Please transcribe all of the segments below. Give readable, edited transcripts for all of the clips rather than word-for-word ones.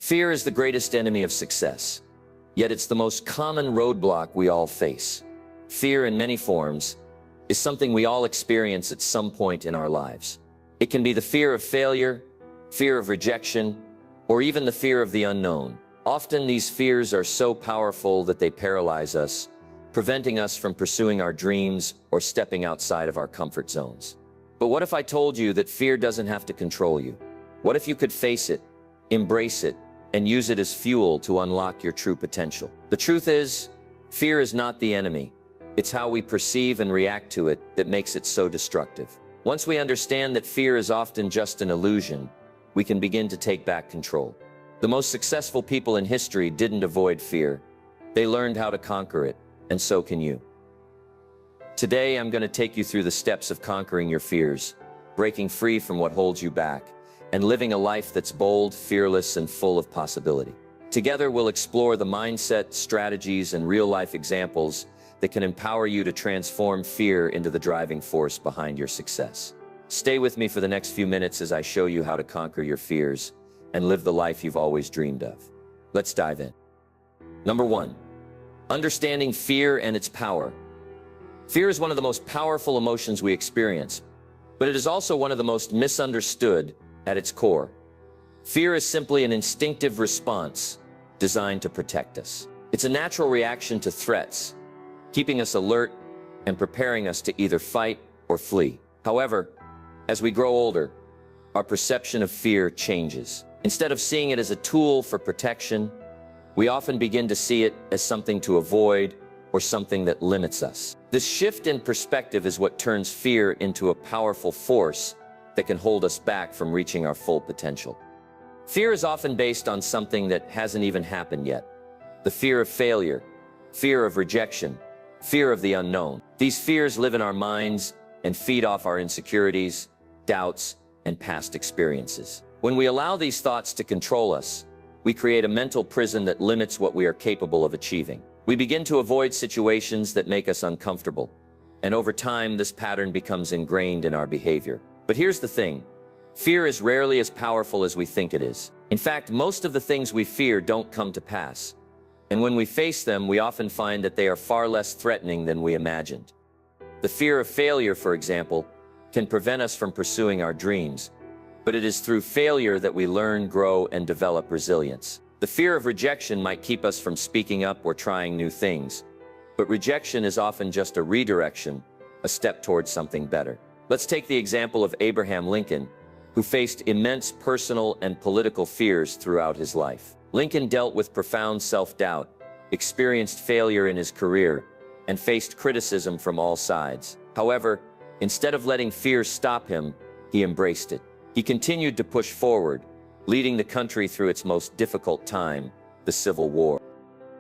Fear is the greatest enemy of success, yet it's the most common roadblock we all face. Fear in many forms is something we all experience at some point in our lives. It can be the fear of failure, fear of rejection, or even the fear of the unknown. Often these fears are so powerful that they paralyze us, preventing us from pursuing our dreams or stepping outside of our comfort zones. But what if I told you that fear doesn't have to control you? What if you could face it, embrace it, and use it as fuel to unlock your true potential? The truth is, fear is not the enemy. It's how we perceive and react to it that makes it so destructive. Once we understand that fear is often just an illusion, we can begin to take back control. The most successful people in history didn't avoid fear. They learned how to conquer it, and so can you. Today, I'm going to take you through the steps of conquering your fears, breaking free from what holds you back, and living a life that's bold, fearless, and full of possibility. Together, we'll explore the mindset, strategies, and real-life examples that can empower you to transform fear into the driving force behind your success. Stay with me for the next few minutes as I show you how to conquer your fears and live the life you've always dreamed of. Let's dive in. Number 1, understanding fear and its power. Fear is one of the most powerful emotions we experience, but it is also one of the most misunderstood at its core. Fear is simply an instinctive response designed to protect us. It's a natural reaction to threats, keeping us alert and preparing us to either fight or flee. However, as we grow older, our perception of fear changes. Instead of seeing it as a tool for protection, we often begin to see it as something to avoid or something that limits us. This shift in perspective is what turns fear into a powerful force that can hold us back from reaching our full potential. Fear is often based on something that hasn't even happened yet. The fear of failure, fear of rejection, fear of the unknown. These fears live in our minds and feed off our insecurities, doubts, and past experiences. When we allow these thoughts to control us, we create a mental prison that limits what we are capable of achieving. We begin to avoid situations that make us uncomfortable, and over time, this pattern becomes ingrained in our behavior. But here's the thing, fear is rarely as powerful as we think it is. In fact, most of the things we fear don't come to pass. And when we face them, we often find that they are far less threatening than we imagined. The fear of failure, for example, can prevent us from pursuing our dreams, but it is through failure that we learn, grow, and develop resilience. The fear of rejection might keep us from speaking up or trying new things, but rejection is often just a redirection, a step towards something better. Let's take the example of Abraham Lincoln, who faced immense personal and political fears throughout his life. Lincoln dealt with profound self-doubt, experienced failure in his career, and faced criticism from all sides. However, instead of letting fear stop him, he embraced it. He continued to push forward, leading the country through its most difficult time, the Civil War.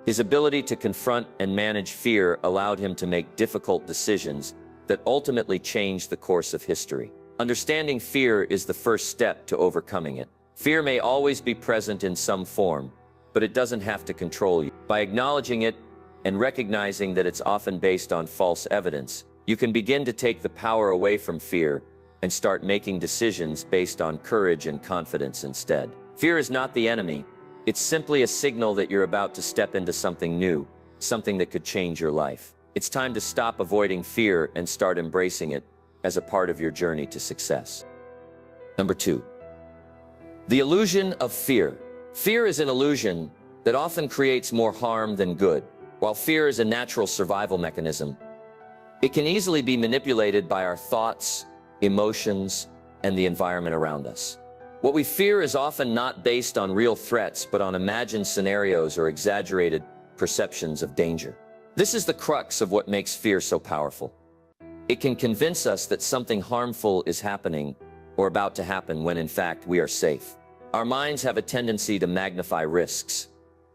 His ability to confront and manage fear allowed him to make difficult decisions that ultimately changed the course of history. Understanding fear is the first step to overcoming it. Fear may always be present in some form, but it doesn't have to control you. By acknowledging it and recognizing that it's often based on false evidence, you can begin to take the power away from fear and start making decisions based on courage and confidence instead. Fear is not the enemy. It's simply a signal that you're about to step into something new, something that could change your life. It's time to stop avoiding fear and start embracing it as a part of your journey to success. Number 2, the illusion of fear. Fear is an illusion that often creates more harm than good. While fear is a natural survival mechanism, it can easily be manipulated by our thoughts, emotions, and the environment around us. What we fear is often not based on real threats, but on imagined scenarios or exaggerated perceptions of danger. This is the crux of what makes fear so powerful. It can convince us that something harmful is happening or about to happen when in fact we are safe. Our minds have a tendency to magnify risks,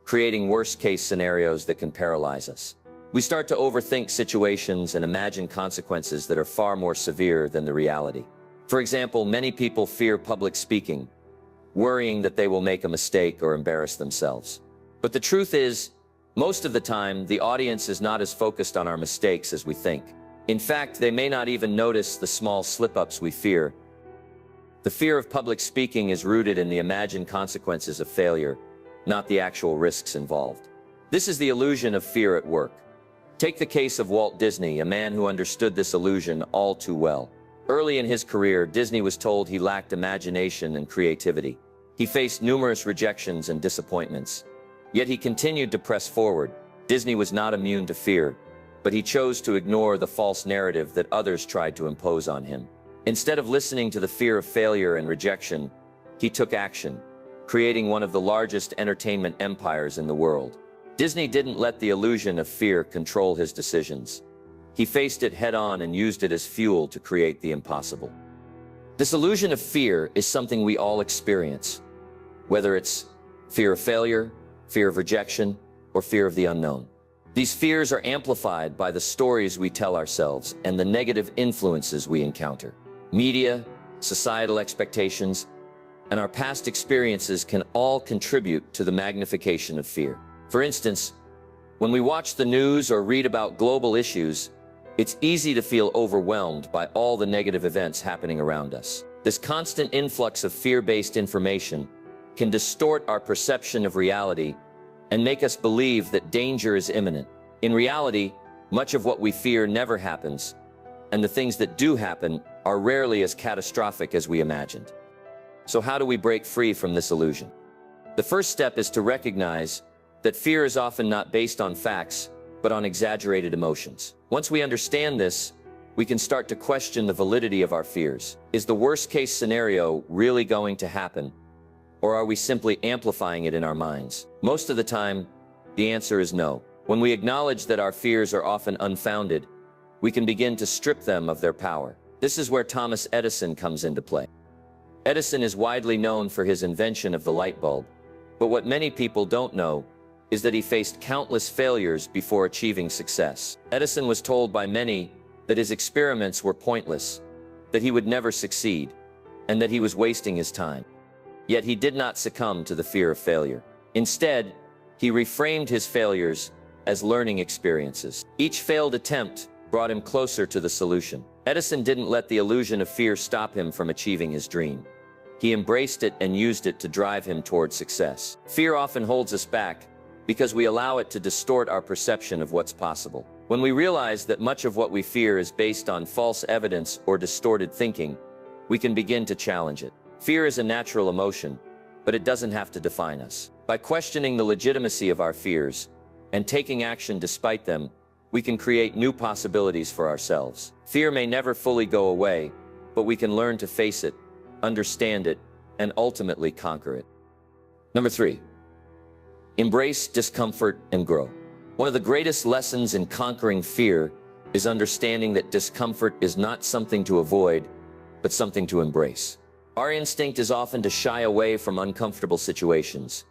creating worst-case scenarios that can paralyze us. We start to overthink situations and imagine consequences that are far more severe than the reality. For example, many people fear public speaking, worrying that they will make a mistake or embarrass themselves. But the truth is, most of the time, the audience is not as focused on our mistakes as we think. In fact, they may not even notice the small slip-ups we fear. The fear of public speaking is rooted in the imagined consequences of failure, not the actual risks involved. This is the illusion of fear at work. Take the case of Walt Disney, a man who understood this illusion all too well. Early in his career, Disney was told he lacked imagination and creativity. He faced numerous rejections and disappointments. Yet he continued to press forward. Disney was not immune to fear, but he chose to ignore the false narrative that others tried to impose on him. Instead of listening to the fear of failure and rejection, he took action, creating one of the largest entertainment empires in the world. Disney didn't let the illusion of fear control his decisions. He faced it head-on and used it as fuel to create the impossible. This illusion of fear is something we all experience, whether it's fear of failure, fear of rejection, or fear of the unknown. These fears are amplified by the stories we tell ourselves and the negative influences we encounter. Media, societal expectations, and our past experiences can all contribute to the magnification of fear. For instance, when we watch the news or read about global issues, it's easy to feel overwhelmed by all the negative events happening around us. This constant influx of fear-based information can distort our perception of reality and make us believe that danger is imminent. In reality, much of what we fear never happens, and the things that do happen are rarely as catastrophic as we imagined. So how do we break free from this illusion? The first step is to recognize that fear is often not based on facts, but on exaggerated emotions. Once we understand this, we can start to question the validity of our fears. Is the worst-case scenario really going to happen, or are we simply amplifying it in our minds? Most of the time, the answer is no. When we acknowledge that our fears are often unfounded, we can begin to strip them of their power. This is where Thomas Edison comes into play. Edison is widely known for his invention of the light bulb, but what many people don't know is that he faced countless failures before achieving success. Edison was told by many that his experiments were pointless, that he would never succeed, and that he was wasting his time. Yet he did not succumb to the fear of failure. Instead, he reframed his failures as learning experiences. Each failed attempt brought him closer to the solution. Edison didn't let the illusion of fear stop him from achieving his dream. He embraced it and used it to drive him toward success. Fear often holds us back because we allow it to distort our perception of what's possible. When we realize that much of what we fear is based on false evidence or distorted thinking, we can begin to challenge it. Fear is a natural emotion, but it doesn't have to define us. By questioning the legitimacy of our fears and taking action despite them, we can create new possibilities for ourselves. Fear may never fully go away, but we can learn to face it, understand it, and ultimately conquer it. Number 3. Embrace discomfort and grow. One of the greatest lessons in conquering fear is understanding that discomfort is not something to avoid, but something to embrace. Our instinct is often to shy away from uncomfortable situations,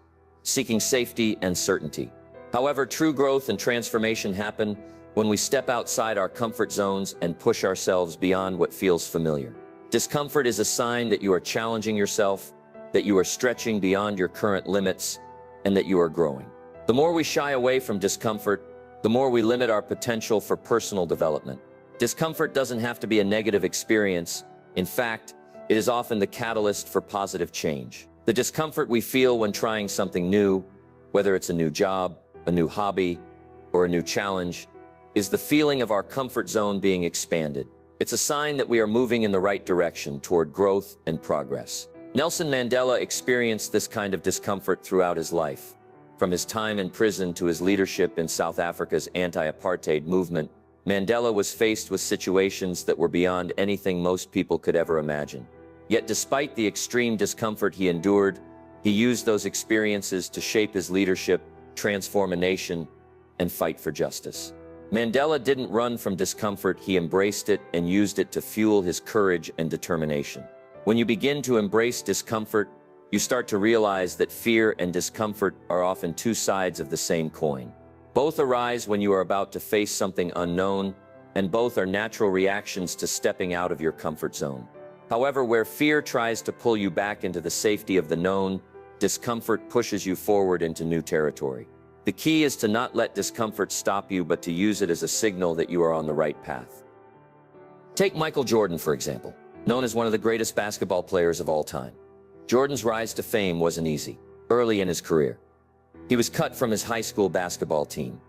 seeking safety and certainty. However, true growth and transformation happen when we step outside our comfort zones and push ourselves beyond what feels familiar. Discomfort is a sign that you are challenging yourself, that you are stretching beyond your current limits, and that you are growing. The more we shy away from discomfort, the more we limit our potential for personal development. Discomfort doesn't have to be a negative experience. In fact, it is often the catalyst for positive change. The discomfort we feel when trying something new, whether it's a new job, a new hobby, or a new challenge, is the feeling of our comfort zone being expanded. It's a sign that we are moving in the right direction toward growth and progress. Nelson Mandela experienced this kind of discomfort throughout his life. From his time in prison to his leadership in South Africa's anti-apartheid movement, Mandela was faced with situations that were beyond anything most people could ever imagine. Yet despite the extreme discomfort he endured, he used those experiences to shape his leadership, transform a nation, and fight for justice. Mandela didn't run from discomfort, he embraced it and used it to fuel his courage and determination. When you begin to embrace discomfort, you start to realize that fear and discomfort are often two sides of the same coin. Both arise when you are about to face something unknown, and both are natural reactions to stepping out of your comfort zone. However, where fear tries to pull you back into the safety of the known, discomfort pushes you forward into new territory. The key is to not let discomfort stop you, but to use it as a signal that you are on the right path. Take Michael Jordan, for example. Known as one of the greatest basketball players of all time, Jordan's rise to fame wasn't easy. Early in his career, He was cut from his high school basketball team,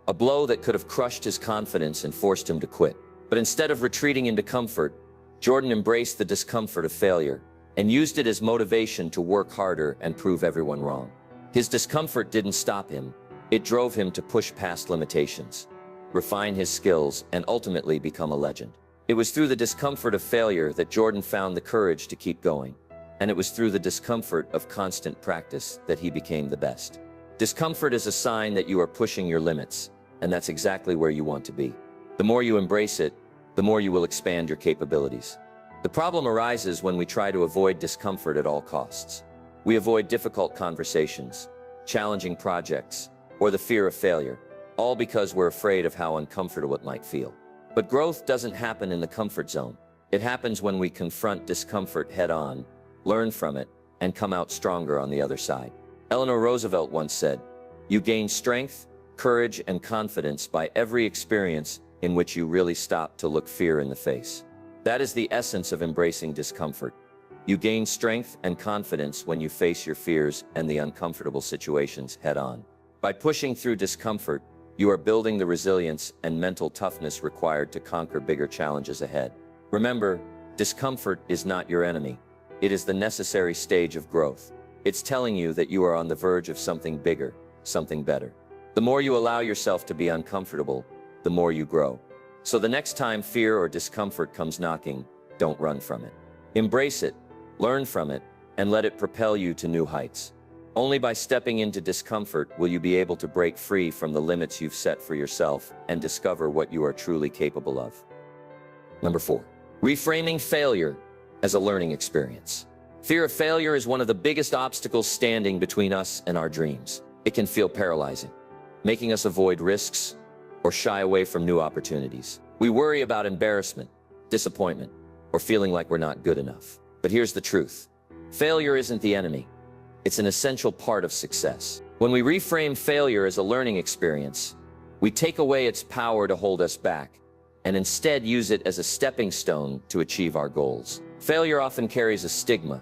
a blow that could have crushed his confidence and forced him to quit. But instead of retreating into comfort, Jordan embraced the discomfort of failure and used it as motivation to work harder and prove everyone wrong. His discomfort didn't stop him. It drove him to push past limitations, refine his skills, and ultimately become a legend. It was through the discomfort of failure that Jordan found the courage to keep going. And it was through the discomfort of constant practice that he became the best. Discomfort is a sign that you are pushing your limits, and that's exactly where you want to be. The more you embrace it, the more you will expand your capabilities. The problem arises when we try to avoid discomfort at all costs. We avoid difficult conversations, challenging projects, or the fear of failure, all because we're afraid of how uncomfortable it might feel. But growth doesn't happen in the comfort zone. It happens when we confront discomfort head-on, learn from it, and come out stronger on the other side. Eleanor Roosevelt once said, "You gain strength, courage, and confidence by every experience in which you really stop to look fear in the face." That is the essence of embracing discomfort. You gain strength and confidence when you face your fears and the uncomfortable situations head-on. By pushing through discomfort, you are building the resilience and mental toughness required to conquer bigger challenges ahead. Remember, discomfort is not your enemy. It is the necessary stage of growth. It's telling you that you are on the verge of something bigger, something better. The more you allow yourself to be uncomfortable, the more you grow. So the next time fear or discomfort comes knocking, don't run from it. Embrace it, learn from it, and let it propel you to new heights. Only by stepping into discomfort will you be able to break free from the limits you've set for yourself and discover what you are truly capable of. Number 4, reframing failure as a learning experience. Fear of failure is one of the biggest obstacles standing between us and our dreams. It can feel paralyzing, making us avoid risks or shy away from new opportunities. We worry about embarrassment, disappointment, or feeling like we're not good enough. But here's the truth. Failure isn't the enemy. It's an essential part of success. When we reframe failure as a learning experience, we take away its power to hold us back and instead use it as a stepping stone to achieve our goals. Failure often carries a stigma,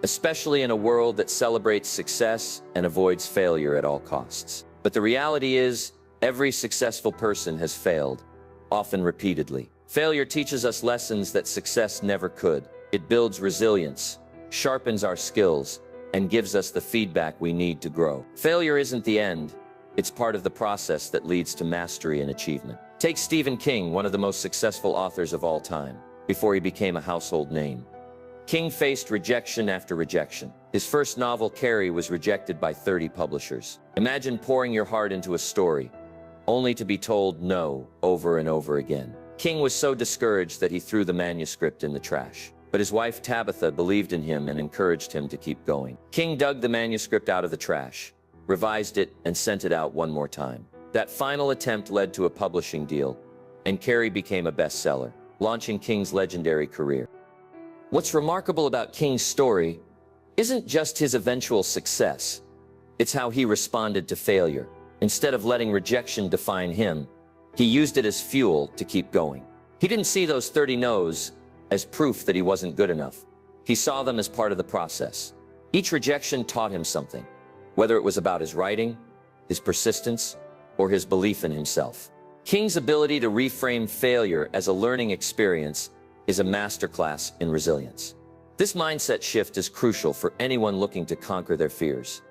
especially in a world that celebrates success and avoids failure at all costs. But the reality is, every successful person has failed, often repeatedly. Failure teaches us lessons that success never could. It builds resilience, sharpens our skills, and gives us the feedback we need to grow. Failure isn't the end. It's part of the process that leads to mastery and achievement. Take Stephen King, one of the most successful authors of all time, before he became a household name. King faced rejection after rejection. His first novel, Carrie, was rejected by 30 publishers. Imagine pouring your heart into a story, only to be told no over and over again. King was so discouraged that he threw the manuscript in the trash. But his wife Tabitha believed in him and encouraged him to keep going. King dug the manuscript out of the trash, revised it, and sent it out one more time. That final attempt led to a publishing deal, and Carrie became a bestseller, launching King's legendary career. What's remarkable about King's story isn't just his eventual success, it's how he responded to failure. Instead of letting rejection define him, he used it as fuel to keep going. He didn't see those 30 no's as proof that he wasn't good enough. He saw them as part of the process. Each rejection taught him something, whether it was about his writing, his persistence, or his belief in himself. King's ability to reframe failure as a learning experience is a masterclass in resilience. This mindset shift is crucial for anyone looking to conquer their fears.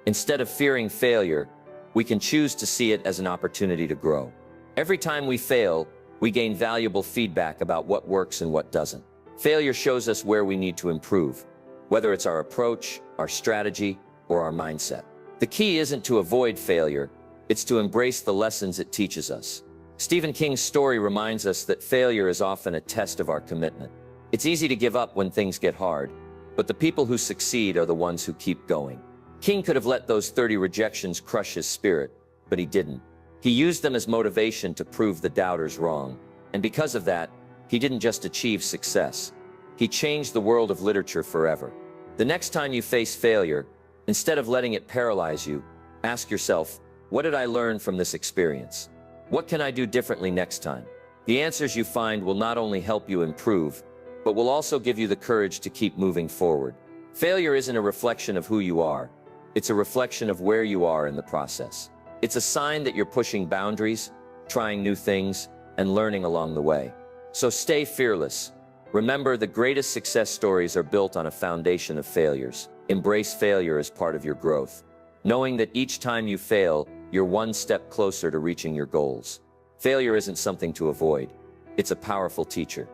Instead of fearing failure, we can choose to see it as an opportunity to grow. Every time we fail, we gain valuable feedback about what works and what doesn't. Failure shows us where we need to improve, whether it's our approach, our strategy, or our mindset. The key isn't to avoid failure, it's to embrace the lessons it teaches us. Stephen King's story reminds us that failure is often a test of our commitment. It's easy to give up when things get hard, but the people who succeed are the ones who keep going. King could have let those 30 rejections crush his spirit, but he didn't. He used them as motivation to prove the doubters wrong. And because of that, he didn't just achieve success. He changed the world of literature forever. The next time you face failure, instead of letting it paralyze you, ask yourself, what did I learn from this experience? What can I do differently next time? The answers you find will not only help you improve, but will also give you the courage to keep moving forward. Failure isn't a reflection of who you are. It's a reflection of where you are in the process. It's a sign that you're pushing boundaries, trying new things, and learning along the way. So stay fearless. Remember, the greatest success stories are built on a foundation of failures. Embrace failure as part of your growth, knowing that each time you fail, you're one step closer to reaching your goals. Failure isn't something to avoid. It's a powerful teacher.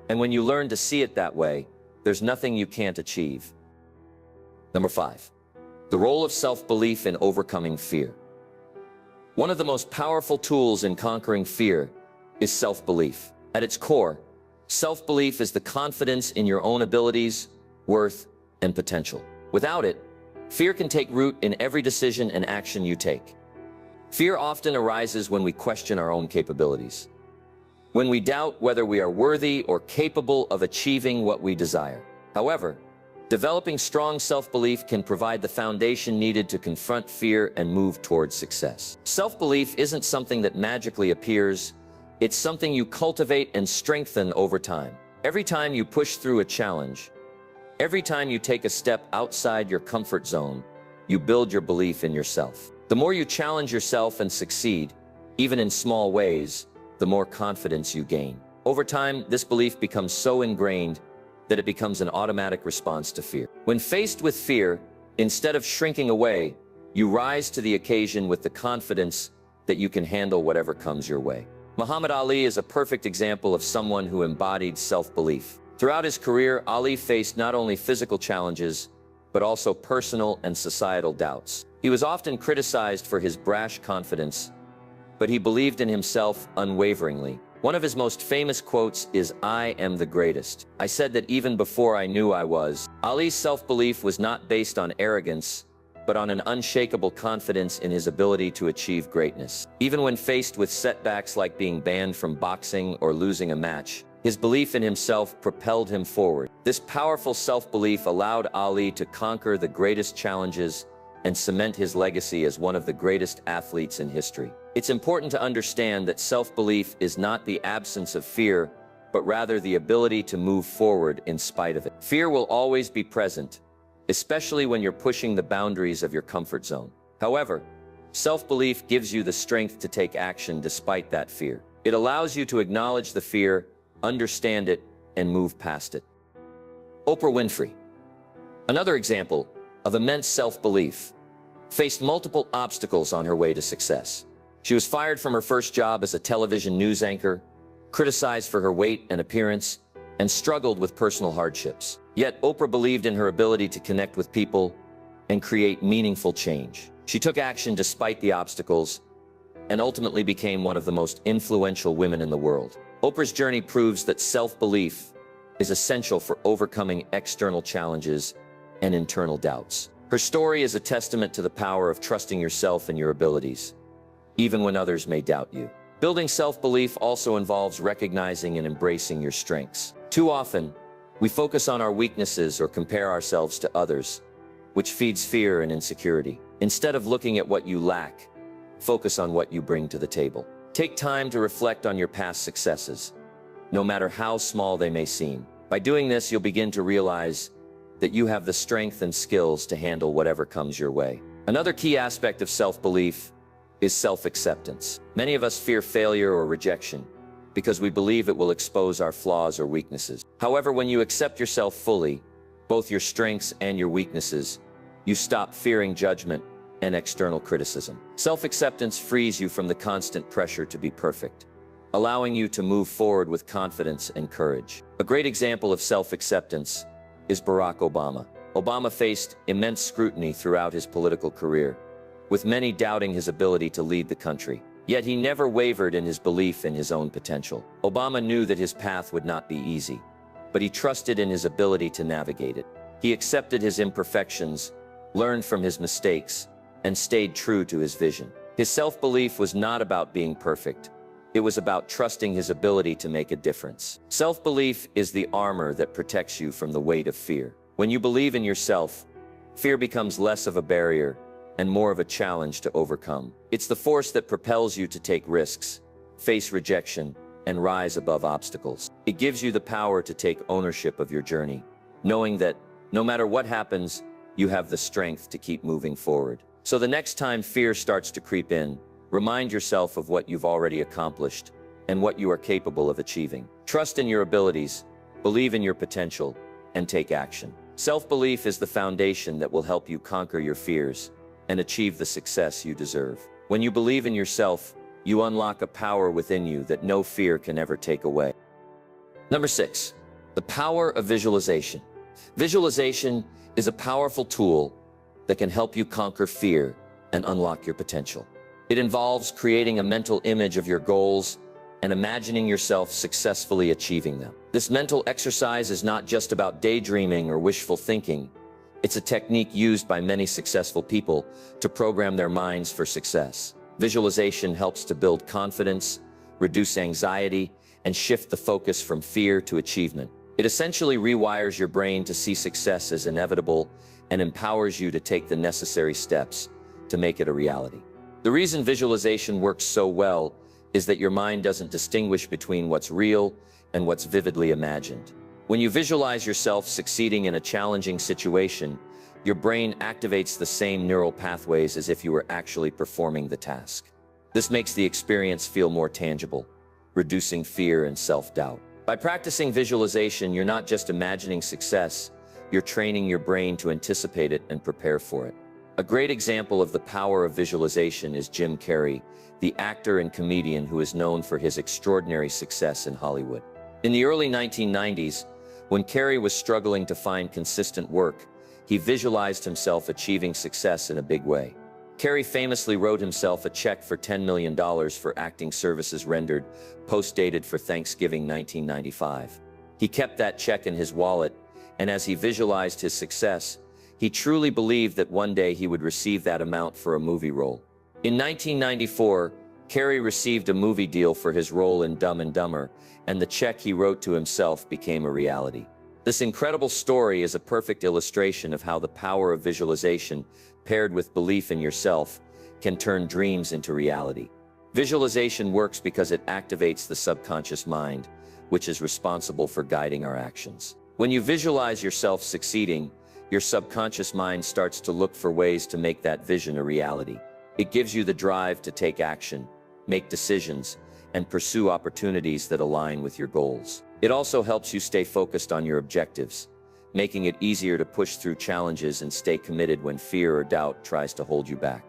And when you learn to see it that way, there's nothing you can't achieve. Number 5. The role of self-belief in overcoming fear. One of the most powerful tools in conquering fear is self-belief. At its core, self-belief is the confidence in your own abilities, worth, and potential. Without it, fear can take root in every decision and action you take. Fear often arises when we question our own capabilities, when we doubt whether we are worthy or capable of achieving what we desire. However, developing strong self-belief can provide the foundation needed to confront fear and move towards success. Self-belief isn't something that magically appears. It's something you cultivate and strengthen over time. Every time you push through a challenge, every time you take a step outside your comfort zone, you build your belief in yourself. The more you challenge yourself and succeed, even in small ways, the more confidence you gain. Over time, this belief becomes so ingrained that it becomes an automatic response to fear. When faced with fear, instead of shrinking away, you rise to the occasion with the confidence that you can handle whatever comes your way. Muhammad Ali is a perfect example of someone who embodied self-belief. Throughout his career, Ali faced not only physical challenges, but also personal and societal doubts. He was often criticized for his brash confidence, but he believed in himself unwaveringly. One of his most famous quotes is, "I am the greatest. I said that even before I knew I was." Ali's self-belief was not based on arrogance, but on an unshakable confidence in his ability to achieve greatness. Even when faced with setbacks like being banned from boxing or losing a match, his belief in himself propelled him forward. This powerful self-belief allowed Ali to conquer the greatest challenges and cement his legacy as one of the greatest athletes in history. It's important to understand that self-belief is not the absence of fear, but rather the ability to move forward in spite of it. Fear will always be present, especially when you're pushing the boundaries of your comfort zone. However, self-belief gives you the strength to take action despite that fear. It allows you to acknowledge the fear, understand it, and move past it. Oprah Winfrey, another example of immense self-belief, faced multiple obstacles on her way to success. She was fired from her first job as a television news anchor, criticized for her weight and appearance, and struggled with personal hardships. Yet Oprah believed in her ability to connect with people and create meaningful change. She took action despite the obstacles and ultimately became one of the most influential women in the world. Oprah's journey proves that self-belief is essential for overcoming external challenges and internal doubts. Her story is a testament to the power of trusting yourself and your abilities, even when others may doubt you. Building self-belief also involves recognizing and embracing your strengths. Too often, we focus on our weaknesses or compare ourselves to others, which feeds fear and insecurity. Instead of looking at what you lack, focus on what you bring to the table. Take time to reflect on your past successes, no matter how small they may seem. By doing this, you'll begin to realize that you have the strength and skills to handle whatever comes your way. Another key aspect of self-belief is self-acceptance. Many of us fear failure or rejection because we believe it will expose our flaws or weaknesses. However, when you accept yourself fully, both your strengths and your weaknesses, you stop fearing judgment and external criticism. Self-acceptance frees you from the constant pressure to be perfect, allowing you to move forward with confidence and courage. A great example of self-acceptance is Barack Obama. Obama faced immense scrutiny throughout his political career, with many doubting his ability to lead the country. Yet he never wavered in his belief in his own potential. Obama knew that his path would not be easy, but he trusted in his ability to navigate it. He accepted his imperfections, learned from his mistakes, and stayed true to his vision. His self-belief was not about being perfect. It was about trusting his ability to make a difference. Self-belief is the armor that protects you from the weight of fear. When you believe in yourself, fear becomes less of a barrier and more of a challenge to overcome. It's the force that propels you to take risks, face rejection, and rise above obstacles. It gives you the power to take ownership of your journey, knowing that no matter what happens, you have the strength to keep moving forward. So the next time fear starts to creep in, remind yourself of what you've already accomplished and what you are capable of achieving. Trust in your abilities, believe in your potential, and take action. Self-belief is the foundation that will help you conquer your fears and achieve the success you deserve. When you believe in yourself, you unlock a power within you that no fear can ever take away. Number 6, the power of visualization. Visualization is a powerful tool that can help you conquer fear and unlock your potential. It involves creating a mental image of your goals and imagining yourself successfully achieving them. This mental exercise is not just about daydreaming or wishful thinking. It's a technique used by many successful people to program their minds for success. Visualization helps to build confidence, reduce anxiety, and shift the focus from fear to achievement. It essentially rewires your brain to see success as inevitable and empowers you to take the necessary steps to make it a reality. The reason visualization works so well is that your mind doesn't distinguish between what's real and what's vividly imagined. When you visualize yourself succeeding in a challenging situation, your brain activates the same neural pathways as if you were actually performing the task. This makes the experience feel more tangible, reducing fear and self-doubt. By practicing visualization, you're not just imagining success, you're training your brain to anticipate it and prepare for it. A great example of the power of visualization is Jim Carrey, the actor and comedian who is known for his extraordinary success in Hollywood. In the early 1990s, when Carrey was struggling to find consistent work, he visualized himself achieving success in a big way. Carrey famously wrote himself a check for $10 million for acting services rendered, post-dated for Thanksgiving 1995. He kept that check in his wallet, and as he visualized his success, he truly believed that one day he would receive that amount for a movie role. In 1994, Carrey received a movie deal for his role in Dumb and Dumber, and the check he wrote to himself became a reality. This incredible story is a perfect illustration of how the power of visualization, paired with belief in yourself, can turn dreams into reality. Visualization works because it activates the subconscious mind, which is responsible for guiding our actions. When you visualize yourself succeeding, your subconscious mind starts to look for ways to make that vision a reality. It gives you the drive to take action, make decisions, and pursue opportunities that align with your goals. It also helps you stay focused on your objectives, making it easier to push through challenges and stay committed when fear or doubt tries to hold you back.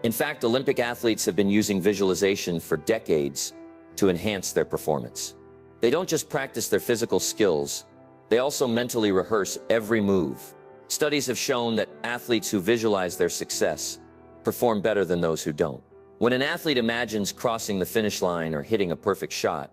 In fact, Olympic athletes have been using visualization for decades to enhance their performance. They don't just practice their physical skills, they also mentally rehearse every move. Studies have shown that athletes who visualize their success perform better than those who don't. When an athlete imagines crossing the finish line or hitting a perfect shot,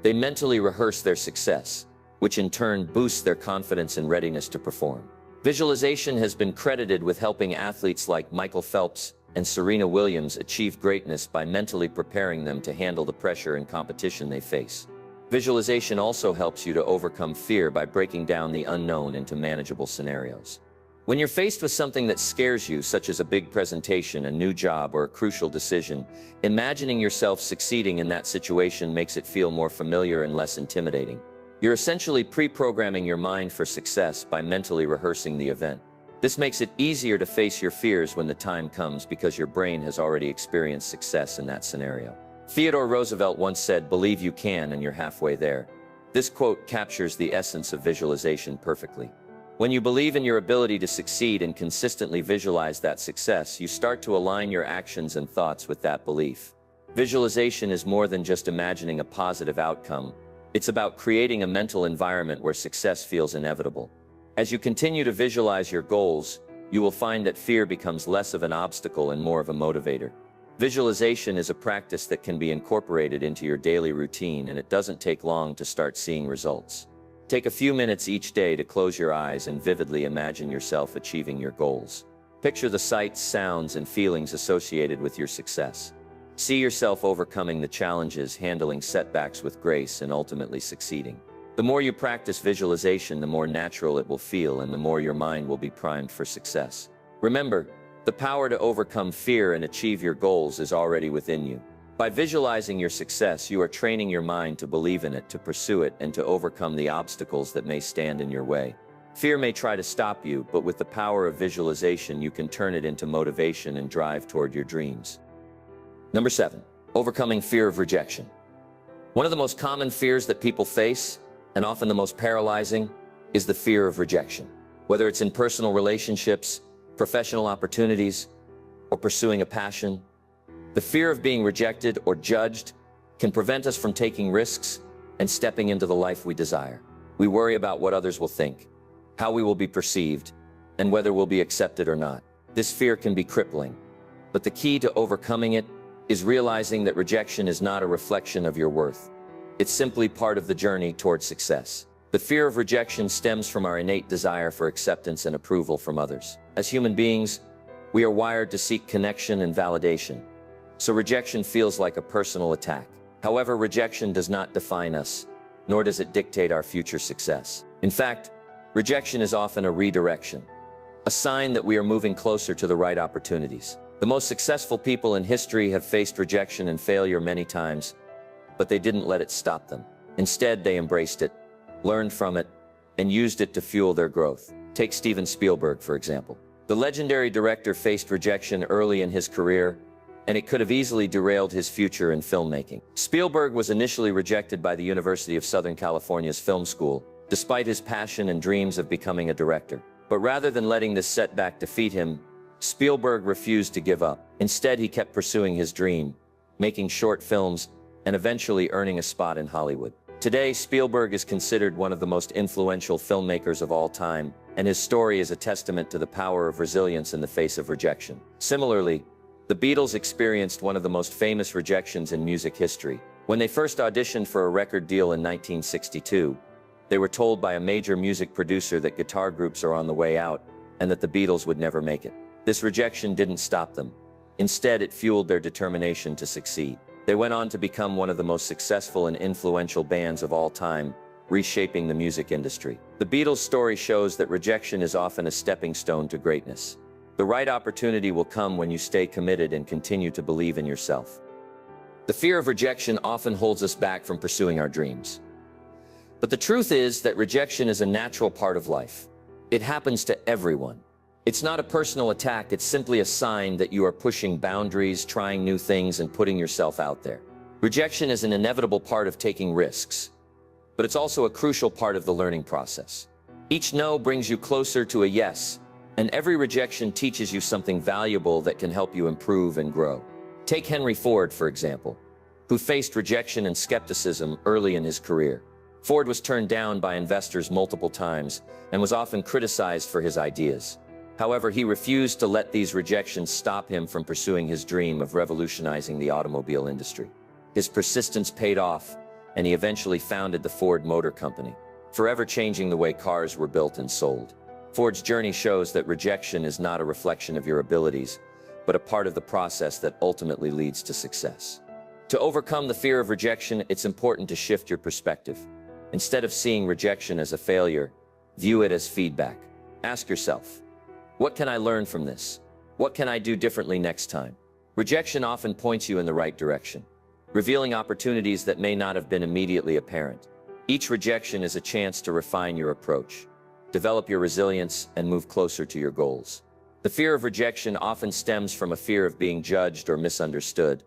they mentally rehearse their success, which in turn boosts their confidence and readiness to perform. Visualization has been credited with helping athletes like Michael Phelps and Serena Williams achieve greatness by mentally preparing them to handle the pressure and competition they face. Visualization also helps you to overcome fear by breaking down the unknown into manageable scenarios. When you're faced with something that scares you, such as a big presentation, a new job, or a crucial decision, imagining yourself succeeding in that situation makes it feel more familiar and less intimidating. You're essentially pre-programming your mind for success by mentally rehearsing the event. This makes it easier to face your fears when the time comes because your brain has already experienced success in that scenario. Theodore Roosevelt once said, "Believe you can and you're halfway there." This quote captures the essence of visualization perfectly. When you believe in your ability to succeed and consistently visualize that success, you start to align your actions and thoughts with that belief. Visualization is more than just imagining a positive outcome. It's about creating a mental environment where success feels inevitable. As you continue to visualize your goals, you will find that fear becomes less of an obstacle and more of a motivator. Visualization is a practice that can be incorporated into your daily routine, and it doesn't take long to start seeing results. Take a few minutes each day to close your eyes and vividly imagine yourself achieving your goals. Picture the sights, sounds, and feelings associated with your success. See yourself overcoming the challenges, handling setbacks with grace, and ultimately succeeding. The more you practice visualization, the more natural it will feel, and the more your mind will be primed for success. Remember, the power to overcome fear and achieve your goals is already within you. By visualizing your success, you are training your mind to believe in it, to pursue it, and to overcome the obstacles that may stand in your way. Fear may try to stop you, but with the power of visualization, you can turn it into motivation and drive toward your dreams. Number 7, overcoming fear of rejection. One of the most common fears that people face, and often the most paralyzing, is the fear of rejection. Whether it's in personal relationships, professional opportunities, or pursuing a passion, the fear of being rejected or judged can prevent us from taking risks and stepping into the life we desire. We worry about what others will think, how we will be perceived, and whether we'll be accepted or not. This fear can be crippling, but the key to overcoming it is realizing that rejection is not a reflection of your worth. It's simply part of the journey towards success. The fear of rejection stems from our innate desire for acceptance and approval from others. As human beings, we are wired to seek connection and validation, so rejection feels like a personal attack. However, rejection does not define us, nor does it dictate our future success. In fact, rejection is often a redirection, a sign that we are moving closer to the right opportunities. The most successful people in history have faced rejection and failure many times, but they didn't let it stop them. Instead, they embraced it, learned from it, and used it to fuel their growth. Take Steven Spielberg, for example. The legendary director faced rejection early in his career, and it could have easily derailed his future in filmmaking. Spielberg was initially rejected by the University of Southern California's film school, despite his passion and dreams of becoming a director. But rather than letting this setback defeat him, Spielberg refused to give up. Instead, he kept pursuing his dream, making short films, and eventually earning a spot in Hollywood. Today, Spielberg is considered one of the most influential filmmakers of all time, and his story is a testament to the power of resilience in the face of rejection. Similarly, the Beatles experienced one of the most famous rejections in music history. When they first auditioned for a record deal in 1962, they were told by a major music producer that guitar groups are on the way out and that the Beatles would never make it. This rejection didn't stop them. Instead, it fueled their determination to succeed. They went on to become one of the most successful and influential bands of all time, reshaping the music industry. The Beatles' story shows that rejection is often a stepping stone to greatness. The right opportunity will come when you stay committed and continue to believe in yourself. The fear of rejection often holds us back from pursuing our dreams. But the truth is that rejection is a natural part of life. It happens to everyone. It's not a personal attack, it's simply a sign that you are pushing boundaries, trying new things, and putting yourself out there. Rejection is an inevitable part of taking risks, but it's also a crucial part of the learning process. Each no brings you closer to a yes, and every rejection teaches you something valuable that can help you improve and grow. Take Henry Ford, for example, who faced rejection and skepticism early in his career. Ford was turned down by investors multiple times and was often criticized for his ideas. However, he refused to let these rejections stop him from pursuing his dream of revolutionizing the automobile industry. His persistence paid off, and he eventually founded the Ford Motor Company, forever changing the way cars were built and sold. Ford's journey shows that rejection is not a reflection of your abilities, but a part of the process that ultimately leads to success. To overcome the fear of rejection, it's important to shift your perspective. Instead of seeing rejection as a failure, view it as feedback. Ask yourself, what can I learn from this? What can I do differently next time? Rejection often points you in the right direction, revealing opportunities that may not have been immediately apparent. Each rejection is a chance to refine your approach, develop your resilience, and move closer to your goals. The fear of rejection often stems from a fear of being judged or misunderstood,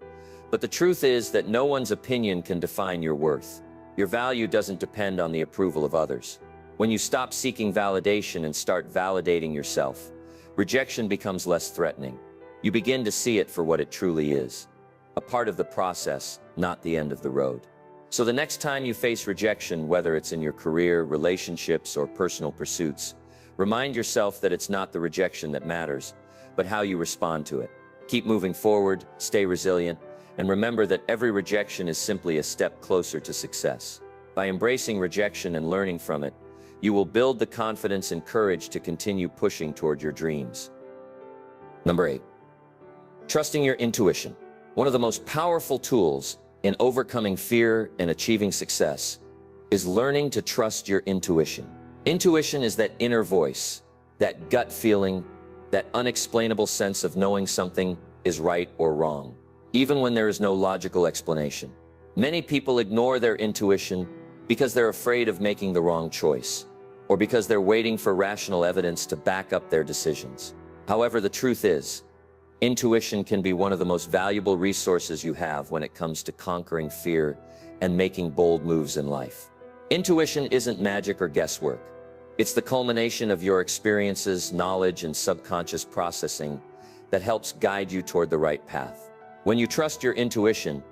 but the truth is that no one's opinion can define your worth. Your value doesn't depend on the approval of others. When you stop seeking validation and start validating yourself, rejection becomes less threatening. You begin to see it for what it truly is, a part of the process, not the end of the road. So the next time you face rejection, whether it's in your career, relationships, or personal pursuits, remind yourself that it's not the rejection that matters, but how you respond to it. Keep moving forward, stay resilient, and remember that every rejection is simply a step closer to success. By embracing rejection and learning from it, you will build the confidence and courage to continue pushing toward your dreams. Number 8, trusting your intuition. One of the most powerful tools in overcoming fear and achieving success is learning to trust your intuition. Intuition is that inner voice, that gut feeling, that unexplainable sense of knowing something is right or wrong, even when there is no logical explanation. Many people ignore their intuition because they're afraid of making the wrong choice. or because they're waiting for rational evidence to back up their decisions. However, the truth is, intuition can be one of the most valuable resources you have when it comes to conquering fear and making bold moves in life. Intuition isn't magic or guesswork. It's the culmination of your experiences, knowledge, and subconscious processing that helps guide you toward the right path. When you trust your intuition,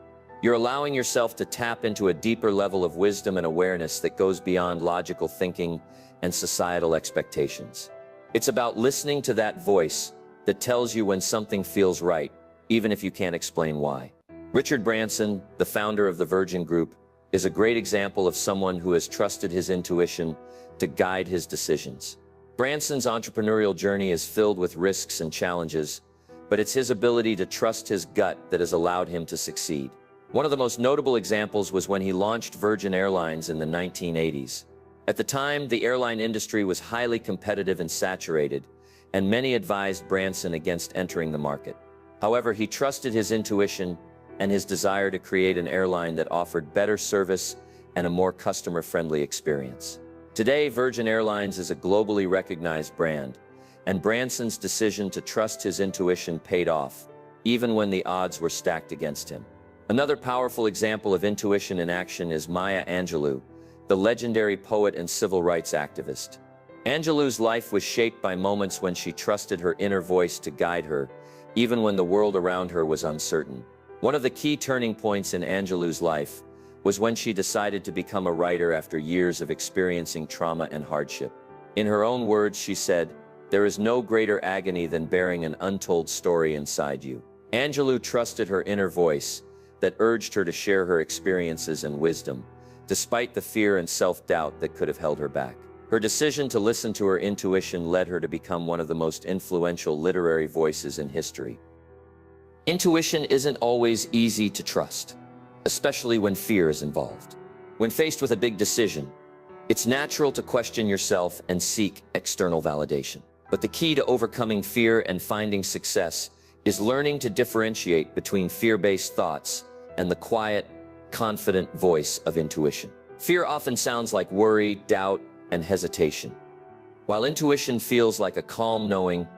you're allowing yourself to tap into a deeper level of wisdom and awareness that goes beyond logical thinking and societal expectations. It's about listening to that voice that tells you when something feels right, even if you can't explain why. Richard Branson, the founder of the Virgin Group, is a great example of someone who has trusted his intuition to guide his decisions. Branson's entrepreneurial journey is filled with risks and challenges, but it's his ability to trust his gut that has allowed him to succeed. One of the most notable examples was when he launched Virgin Airlines in the 1980s. At the time, the airline industry was highly competitive and saturated, and many advised Branson against entering the market. However, he trusted his intuition and his desire to create an airline that offered better service and a more customer-friendly experience. Today, Virgin Airlines is a globally recognized brand, and Branson's decision to trust his intuition paid off, even when the odds were stacked against him. Another powerful example of intuition in action is Maya Angelou, the legendary poet and civil rights activist. Angelou's life was shaped by moments when she trusted her inner voice to guide her, even when the world around her was uncertain. One of the key turning points in Angelou's life was when she decided to become a writer after years of experiencing trauma and hardship. In her own words, she said, "There is no greater agony than bearing an untold story inside you." Angelou trusted her inner voice that urged her to share her experiences and wisdom, despite the fear and self-doubt that could have held her back. Her decision to listen to her intuition led her to become one of the most influential literary voices in history. Intuition isn't always easy to trust, especially when fear is involved. When faced with a big decision, it's natural to question yourself and seek external validation. But the key to overcoming fear and finding success is learning to differentiate between fear-based thoughts and the quiet, confident voice of intuition. Fear often sounds like worry, doubt, and hesitation, while intuition feels like a calm knowing,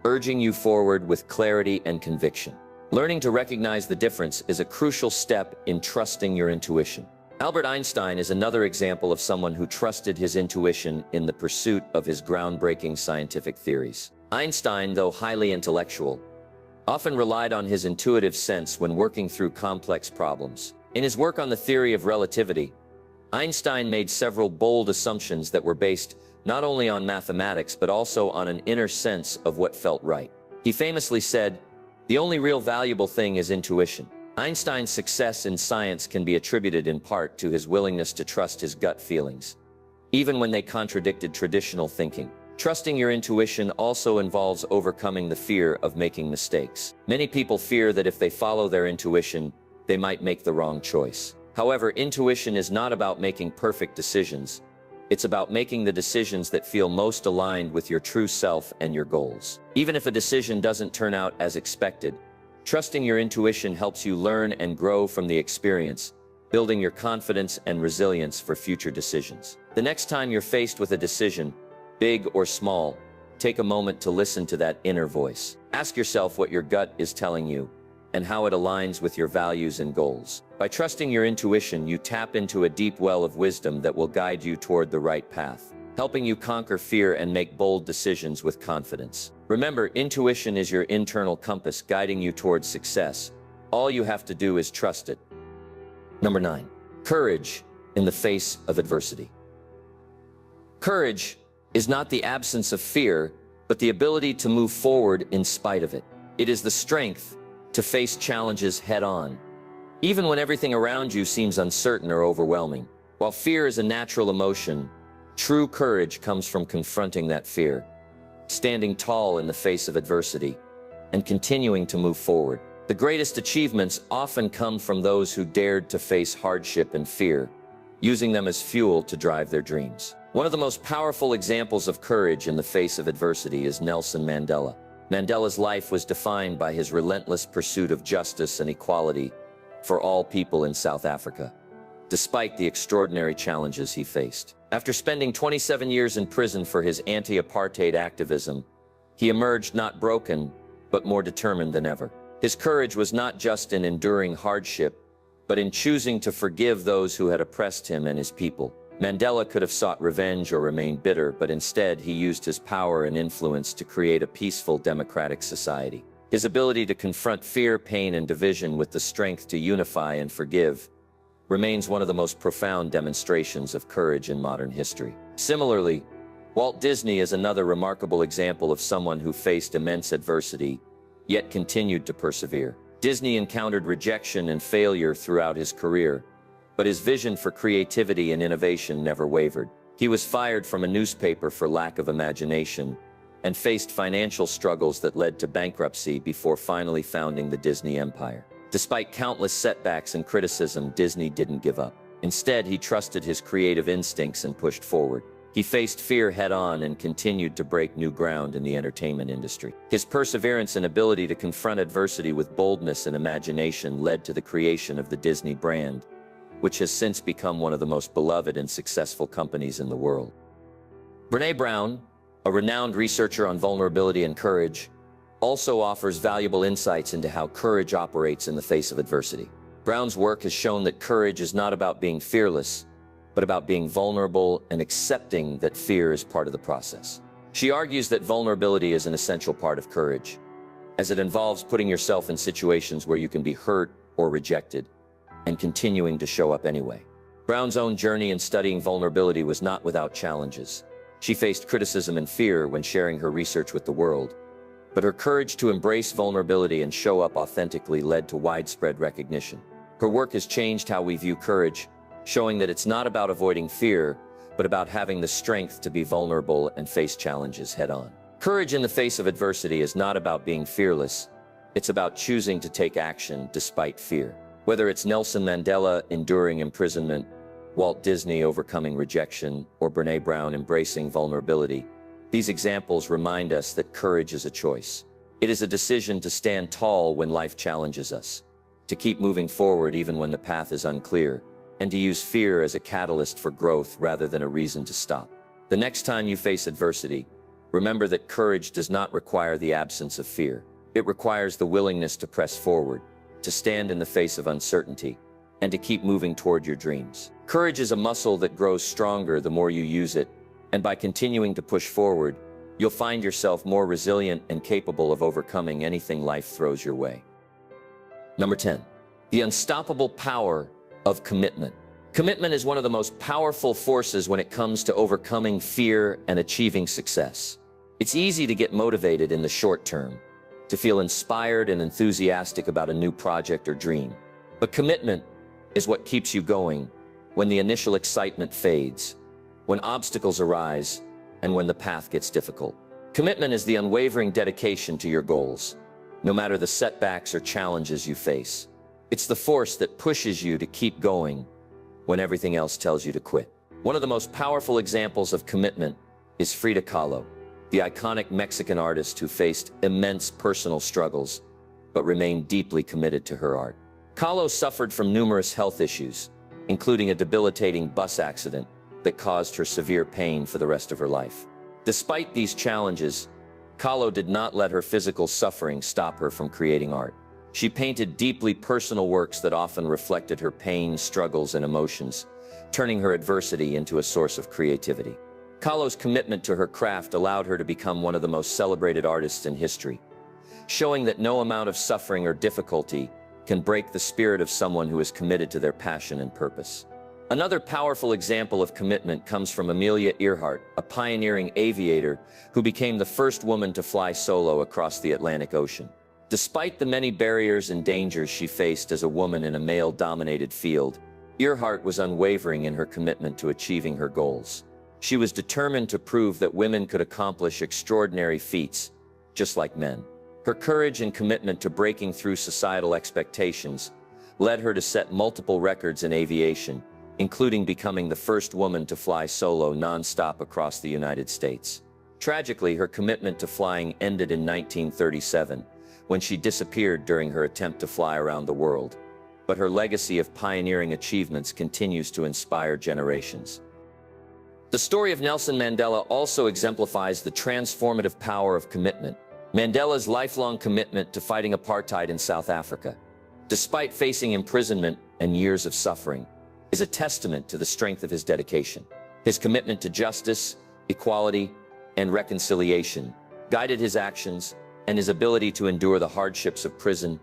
urging you forward with clarity and conviction. Learning to recognize the difference is a crucial step in trusting your intuition. Albert Einstein is another example of someone who trusted his intuition in the pursuit of his groundbreaking scientific theories. Einstein, though highly intellectual, often relied on his intuitive sense when working through complex problems. In his work on the theory of relativity, Einstein made several bold assumptions that were based not only on mathematics but also on an inner sense of what felt right. He famously said, "The only real valuable thing is intuition." Einstein's success in science can be attributed in part to his willingness to trust his gut feelings, even when they contradicted traditional thinking. Trusting your intuition also involves overcoming the fear of making mistakes. Many people fear that if they follow their intuition, they might make the wrong choice. However, intuition is not about making perfect decisions. It's about making the decisions that feel most aligned with your true self and your goals. Even if a decision doesn't turn out as expected, trusting your intuition helps you learn and grow from the experience, building your confidence and resilience for future decisions. The next time you're faced with a decision, big or small, take a moment to listen to that inner voice. Ask yourself what your gut is telling you and how it aligns with your values and goals. By trusting your intuition, you tap into a deep well of wisdom that will guide you toward the right path, helping you conquer fear and make bold decisions with confidence. Remember, intuition is your internal compass guiding you towards success. All you have to do is trust it. Number 9. Courage in the face of adversity. Courage is not the absence of fear, but the ability to move forward in spite of it. It is the strength to face challenges head-on, even when everything around you seems uncertain or overwhelming. While fear is a natural emotion, true courage comes from confronting that fear, standing tall in the face of adversity, and continuing to move forward. The greatest achievements often come from those who dared to face hardship and fear, using them as fuel to drive their dreams. One of the most powerful examples of courage in the face of adversity is Nelson Mandela. Mandela's life was defined by his relentless pursuit of justice and equality for all people in South Africa. despite the extraordinary challenges he faced. After spending 27 years in prison for his anti-apartheid activism, he emerged not broken, but more determined than ever. His courage was not just in enduring hardship, but in choosing to forgive those who had oppressed him and his people. Mandela could have sought revenge or remained bitter, but instead he used his power and influence to create a peaceful, democratic society. His ability to confront fear, pain, and division with the strength to unify and forgive remains one of the most profound demonstrations of courage in modern history. Similarly, Walt Disney is another remarkable example of someone who faced immense adversity, yet continued to persevere. Disney encountered rejection and failure throughout his career, but his vision for creativity and innovation never wavered. He was fired from a newspaper for lack of imagination and faced financial struggles that led to bankruptcy before finally founding the Disney empire. Despite countless setbacks and criticism, Disney didn't give up. Instead, he trusted his creative instincts and pushed forward. He faced fear head-on and continued to break new ground in the entertainment industry. His perseverance and ability to confront adversity with boldness and imagination led to the creation of the Disney brand, which has since become one of the most beloved and successful companies in the world. Brené Brown, a renowned researcher on vulnerability and courage, also offers valuable insights into how courage operates in the face of adversity. Brown's work has shown that courage is not about being fearless, but about being vulnerable and accepting that fear is part of the process. She argues that vulnerability is an essential part of courage, as it involves putting yourself in situations where you can be hurt or rejected, and continuing to show up anyway. Brown's own journey in studying vulnerability was not without challenges. She faced criticism and fear when sharing her research with the world, but her courage to embrace vulnerability and show up authentically led to widespread recognition. Her work has changed how we view courage, showing that it's not about avoiding fear, but about having the strength to be vulnerable and face challenges head-on. Courage in the face of adversity is not about being fearless. It's about choosing to take action despite fear. Whether it's Nelson Mandela enduring imprisonment, Walt Disney overcoming rejection, or Brené Brown embracing vulnerability, these examples remind us that courage is a choice. It is a decision to stand tall when life challenges us, to keep moving forward even when the path is unclear, and to use fear as a catalyst for growth rather than a reason to stop. The next time you face adversity, remember that courage does not require the absence of fear. It requires the willingness to press forward, to stand in the face of uncertainty, and to keep moving toward your dreams. Courage is a muscle that grows stronger the more you use it, and by continuing to push forward, you'll find yourself more resilient and capable of overcoming anything life throws your way. Number 10. The unstoppable power of commitment. Commitment is one of the most powerful forces when it comes to overcoming fear and achieving success. It's easy to get motivated in the short term, to feel inspired and enthusiastic about a new project or dream. But commitment is what keeps you going when the initial excitement fades, when obstacles arise, and when the path gets difficult. Commitment is the unwavering dedication to your goals, no matter the setbacks or challenges you face. It's the force that pushes you to keep going when everything else tells you to quit. One of the most powerful examples of commitment is Frida Kahlo, the iconic Mexican artist who faced immense personal struggles, but remained deeply committed to her art. Kahlo suffered from numerous health issues, including a debilitating bus accident that caused her severe pain for the rest of her life. Despite these challenges, Kahlo did not let her physical suffering stop her from creating art. She painted deeply personal works that often reflected her pain, struggles, and emotions, turning her adversity into a source of creativity. Kahlo's commitment to her craft allowed her to become one of the most celebrated artists in history, showing that no amount of suffering or difficulty can break the spirit of someone who is committed to their passion and purpose. Another powerful example of commitment comes from Amelia Earhart, a pioneering aviator who became the first woman to fly solo across the Atlantic Ocean. Despite the many barriers and dangers she faced as a woman in a male-dominated field, Earhart was unwavering in her commitment to achieving her goals. She was determined to prove that women could accomplish extraordinary feats, just like men. Her courage and commitment to breaking through societal expectations led her to set multiple records in aviation, including becoming the first woman to fly solo non-stop across the United States. Tragically, her commitment to flying ended in 1937, when she disappeared during her attempt to fly around the world. but her legacy of pioneering achievements continues to inspire generations. The story of Nelson Mandela also exemplifies the transformative power of commitment. Mandela's lifelong commitment to fighting apartheid in South Africa, despite facing imprisonment and years of suffering, is a testament to the strength of his dedication. His commitment to justice, equality, and reconciliation guided his actions, and his ability to endure the hardships of prison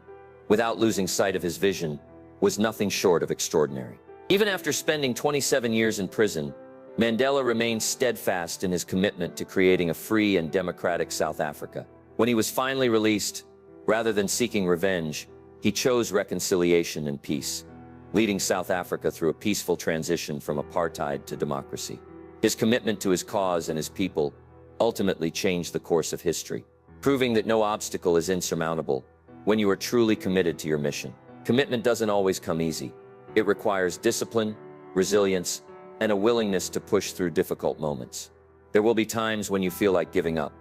without losing sight of his vision was nothing short of extraordinary. Even after spending 27 years in prison, Mandela remained steadfast in his commitment to creating a free and democratic South Africa. When he was finally released, rather than seeking revenge, he chose reconciliation and peace, leading South Africa through a peaceful transition from apartheid to democracy. His commitment to his cause and his people ultimately changed the course of history, proving that no obstacle is insurmountable when you are truly committed to your mission. Commitment doesn't always come easy. It requires discipline, resilience, and a willingness to push through difficult moments. There will be times when you feel like giving up,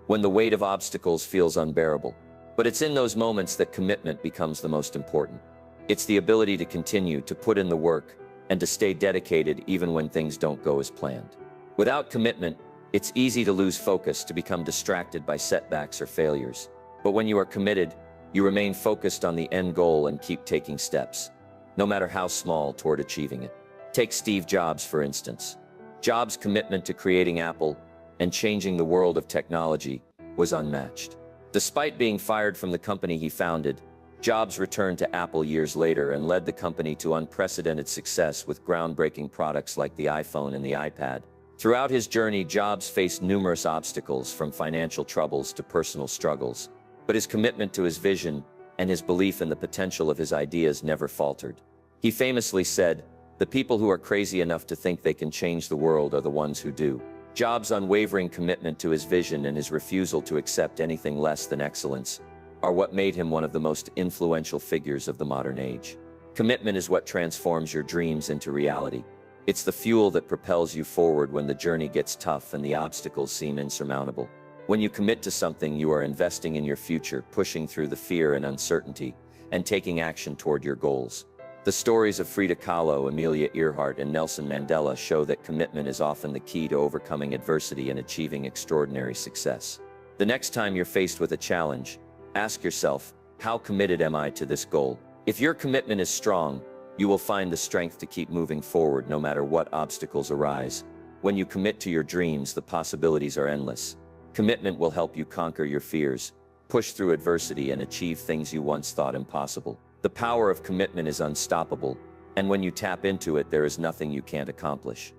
when the weight of obstacles feels unbearable. But it's in those moments that commitment becomes the most important. It's the ability to continue to put in the work and to stay dedicated even when things don't go as planned. Without commitment, it's easy to lose focus, to become distracted by setbacks or failures. But when you are committed, you remain focused on the end goal and keep taking steps, no matter how small, toward achieving it. Take Steve Jobs, for instance. Jobs' commitment to creating Apple and changing the world of technology was unmatched. Despite being fired from the company he founded, Jobs returned to Apple years later and led the company to unprecedented success with groundbreaking products like the iPhone and the iPad. Throughout his journey, Jobs faced numerous obstacles, from financial troubles to personal struggles, but his commitment to his vision and his belief in the potential of his ideas never faltered. He famously said, "The people who are crazy enough to think they can change the world are the ones who do." Jobs' unwavering commitment to his vision and his refusal to accept anything less than excellence are what made him one of the most influential figures of the modern age. Commitment is what transforms your dreams into reality. It's the fuel that propels you forward when the journey gets tough and the obstacles seem insurmountable. When you commit to something, you are investing in your future, pushing through the fear and uncertainty, and taking action toward your goals. The stories of Frida Kahlo, Amelia Earhart, and Nelson Mandela show that commitment is often the key to overcoming adversity and achieving extraordinary success. The next time you're faced with a challenge, ask yourself, how committed am I to this goal? If your commitment is strong, you will find the strength to keep moving forward no matter what obstacles arise. When you commit to your dreams, the possibilities are endless. Commitment will help you conquer your fears, push through adversity, and achieve things you once thought impossible. The power of commitment is unstoppable, and when you tap into it, there is nothing you can't accomplish.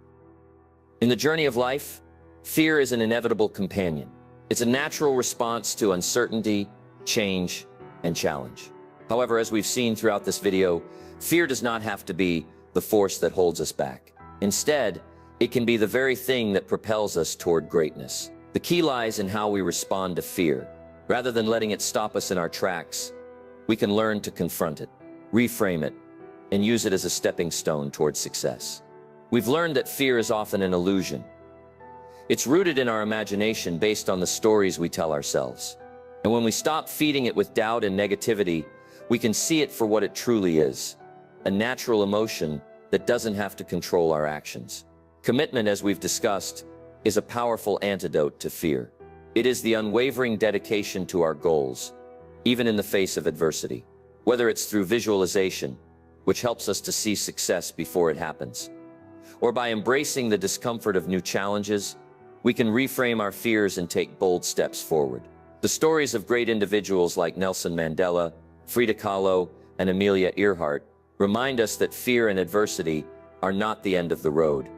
In the journey of life, fear is an inevitable companion. It's a natural response to uncertainty, change, and challenge. However, as we've seen throughout this video, fear does not have to be the force that holds us back. Instead, it can be the very thing that propels us toward greatness. The key lies in how we respond to fear. Rather than letting it stop us in our tracks, we can learn to confront it, reframe it, and use it as a stepping stone towards success. We've learned that fear is often an illusion. It's rooted in our imagination based on the stories we tell ourselves. And when we stop feeding it with doubt and negativity, we can see it for what it truly is, a natural emotion that doesn't have to control our actions. Commitment, as we've discussed, is a powerful antidote to fear. It is the unwavering dedication to our goals, even in the face of adversity. Whether it's through visualization, which helps us to see success before it happens, or by embracing the discomfort of new challenges, we can reframe our fears and take bold steps forward. The stories of great individuals like Nelson Mandela, Frida Kahlo, and Amelia Earhart remind us that fear and adversity are not the end of the road.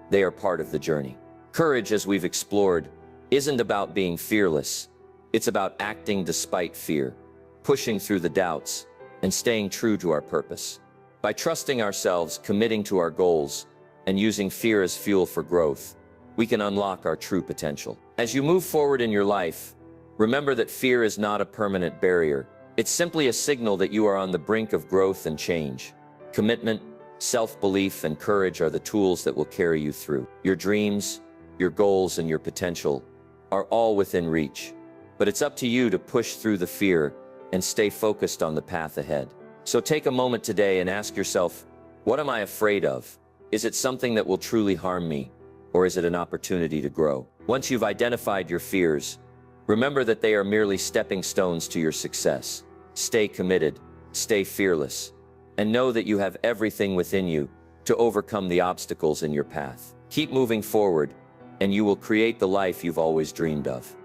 They are part of the journey. Courage, as we've explored, isn't about being fearless. It's about acting despite fear, pushing through the doubts, and staying true to our purpose. By trusting ourselves, committing to our goals, and using fear as fuel for growth, we can unlock our true potential. As you move forward in your life, remember that fear is not a permanent barrier. It's simply a signal that you are on the brink of growth and change. Commitment, self-belief, and courage are the tools that will carry you through. Your dreams, your goals, and your potential are all within reach. But it's up to you to push through the fear and stay focused on the path ahead. So take a moment today and ask yourself, what am I afraid of? Is it something that will truly harm me, or is it an opportunity to grow? Once you've identified your fears, remember that they are merely stepping stones to your success. Stay committed, stay fearless, and know that you have everything within you to overcome the obstacles in your path. Keep moving forward, and you will create the life you've always dreamed of.